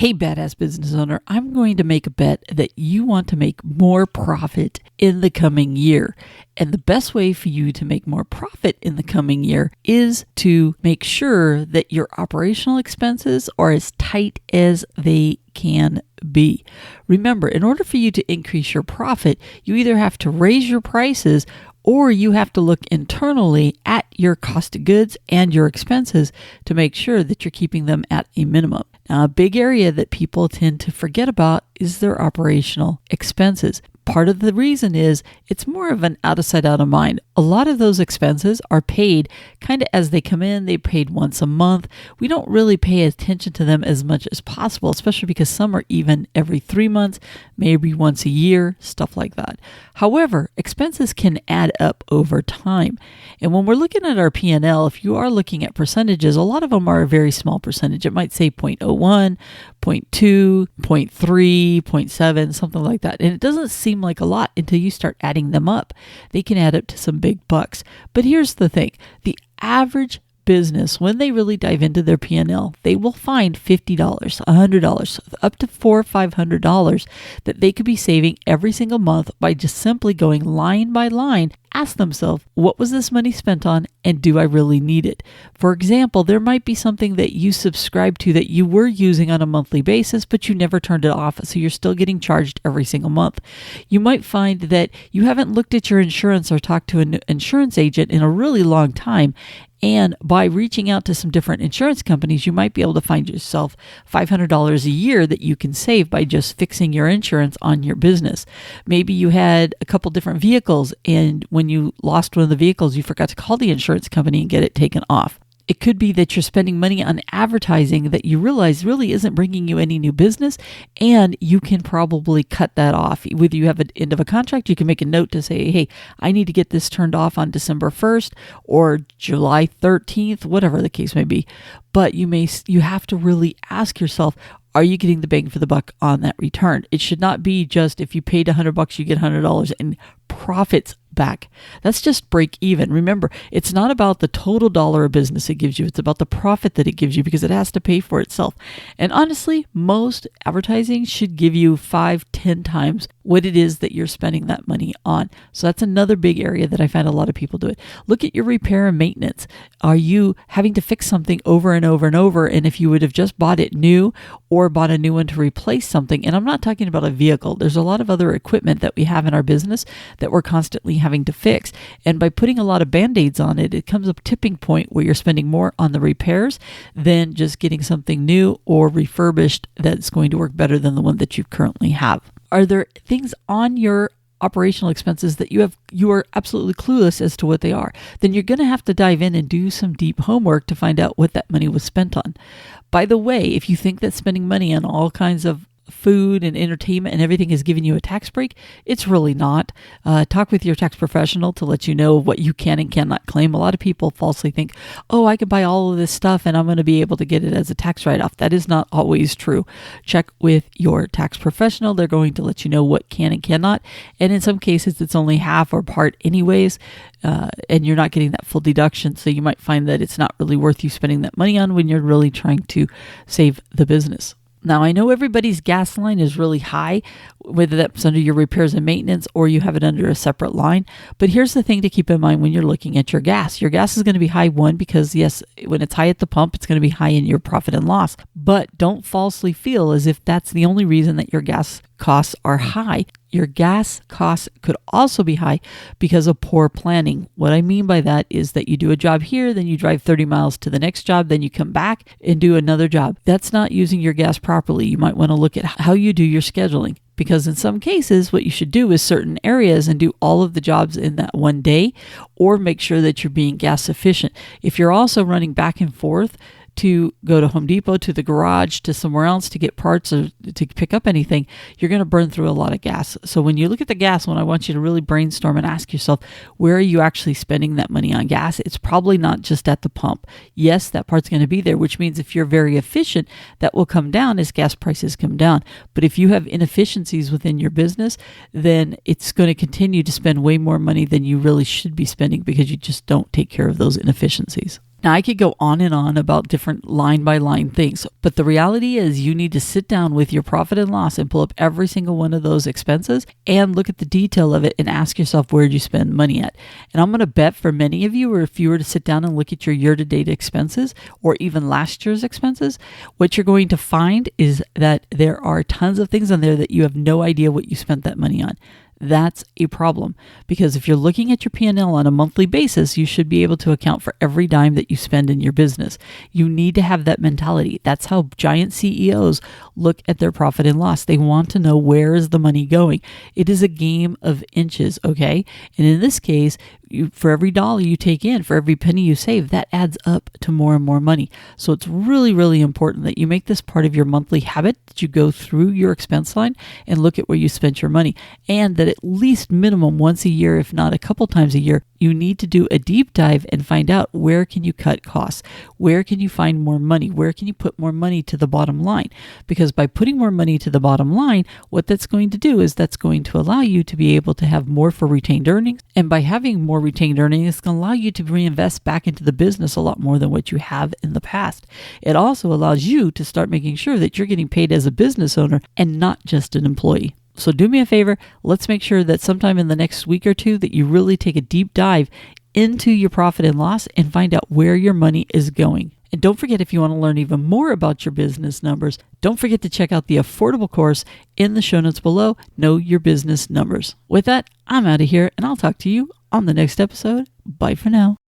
Hey, badass business owner, I'm going to make a bet that you want to make more profit in the coming year. And the best way for you to make more profit in the coming year is to make sure that your operational expenses are as tight as they can be. Remember, in order for you to increase your profit, you either have to raise your prices or you have to look internally at your cost of goods and your expenses to make sure that you're keeping them at a minimum. Now, a big area that people tend to forget about is their operational expenses. Part of the reason is it's more of an out of sight, out of mind. A lot of those expenses are paid kind of as they come in. They're paid once a month. We don't really pay attention to them as much as possible, especially because some are even every 3 months, maybe once a year, stuff like that. However, expenses can add up over time. And when we're looking at our P&L, if you are looking at percentages, a lot of them are a very small percentage. It might say 0.01, 0.2, 0.3, 0.7, something like that. And it doesn't seem like a lot until you start adding them up. They can add up to some big bucks. But here's the thing. The average business, when they really dive into their P&L, they will find $50, $100, up to $400 or $500 that they could be saving every single month by just simply going line by line. Ask themselves, what was this money spent on and do I really need it? For example, there might be something that you subscribe to that you were using on a monthly basis, but you never turned it off, so you're still getting charged every single month. You might find that you haven't looked at your insurance or talked to an insurance agent in a really long time, and by reaching out to some different insurance companies, you might be able to find yourself $500 a year that you can save by just fixing your insurance on your business. Maybe you had a couple different vehicles, and when you lost one of the vehicles, you forgot to call the insurance company and get it taken off. It could be that you're spending money on advertising that you realize really isn't bringing you any new business, and you can probably cut that off. Whether you have an end of a contract, you can make a note to say, hey, I need to get this turned off on December 1st or July 13th, whatever the case may be. But you have to really ask yourself, are you getting the bang for the buck on that return? It should not be just if you paid $100, you get $100 in profits back. That's just break even. Remember, it's not about the total dollar of business it gives you. It's about the profit that it gives you because it has to pay for itself. And honestly, most advertising should give you 5-10 times what it is that you're spending that money on. So that's another big area that I find a lot of people do it. Look at your repair and maintenance. Are you having to fix something over and over and over? And if you would have just bought it new or bought a new one to replace something, and I'm not talking about a vehicle, there's a lot of other equipment that we have in our business that we're constantly having to fix. And by putting a lot of Band-Aids on it, it comes a tipping point where you're spending more on the repairs than just getting something new or refurbished that's going to work better than the one that you currently have. Are there things on your operational expenses that you are absolutely clueless as to what they are? Then you're going to have to dive in and do some deep homework to find out what that money was spent on. By the way, if you think that spending money on all kinds of food and entertainment and everything is giving you a tax break, it's really not. Talk with your tax professional to let you know what you can and cannot claim. A lot of people falsely think, oh, I can buy all of this stuff and I'm going to be able to get it as a tax write-off. That is not always true. Check with your tax professional. They're going to let you know what can and cannot. And in some cases, it's only half or part anyways, and you're not getting that full deduction. So you might find that it's not really worth you spending that money on when you're really trying to save the business. Now, I know everybody's gas line is really high, whether that's under your repairs and maintenance or you have it under a separate line. But here's the thing to keep in mind when you're looking at your gas. Your gas is going to be high, one, because yes, when it's high at the pump, it's going to be high in your profit and loss. But don't falsely feel as if that's the only reason that your gas costs are high. Your gas costs could also be high because of poor planning. What I mean by that is that you do a job here, then you drive 30 miles to the next job, then you come back and do another job. That's not using your gas properly. You might want to look at how you do your scheduling, because in some cases, what you should do is certain areas and do all of the jobs in that one day, or make sure that you're being gas efficient. If you're also running back and forth to go to Home Depot, to the garage, to somewhere else to get parts or to pick up anything, you're going to burn through a lot of gas. So when you look at the gas one, I want you to really brainstorm and ask yourself, where are you actually spending that money on gas? It's probably not just at the pump. Yes, that part's going to be there, which means if you're very efficient, that will come down as gas prices come down. But if you have inefficiencies within your business, then it's going to continue to spend way more money than you really should be spending because you just don't take care of those inefficiencies. Now, I could go on and on about different line by line things, but the reality is you need to sit down with your profit and loss and pull up every single one of those expenses and look at the detail of it and ask yourself, where did you spend money at? And I'm going to bet for many of you, or if you were to sit down and look at your year-to-date expenses or even last year's expenses, what you're going to find is that there are tons of things on there that you have no idea what you spent that money on. That's a problem, because if you're looking at your P&L on a monthly basis, you should be able to account for every dime that you spend in your business. You need to have that mentality. That's how giant CEOs look at their profit and loss. They want to know, where is the money going? It is a game of inches, okay? And in this case, for every dollar you take in, for every penny you save, that adds up to more and more money. So it's really, really important that you make this part of your monthly habit, that you go through your expense line and look at where you spent your money, and that at least minimum once a year, if not a couple times a year, you need to do a deep dive and find out, where can you cut costs? Where can you find more money? Where can you put more money to the bottom line? Because by putting more money to the bottom line, what that's going to do is that's going to allow you to be able to have more for retained earnings. And by having more retained earnings, it's going to allow you to reinvest back into the business a lot more than what you have in the past. It also allows you to start making sure that you're getting paid as a business owner and not just an employee. So do me a favor, let's make sure that sometime in the next week or two that you really take a deep dive into your profit and loss and find out where your money is going. And don't forget, if you want to learn even more about your business numbers, don't forget to check out the affordable course in the show notes below, Know Your Business Numbers. With that, I'm out of here, and I'll talk to you on the next episode. Bye for now.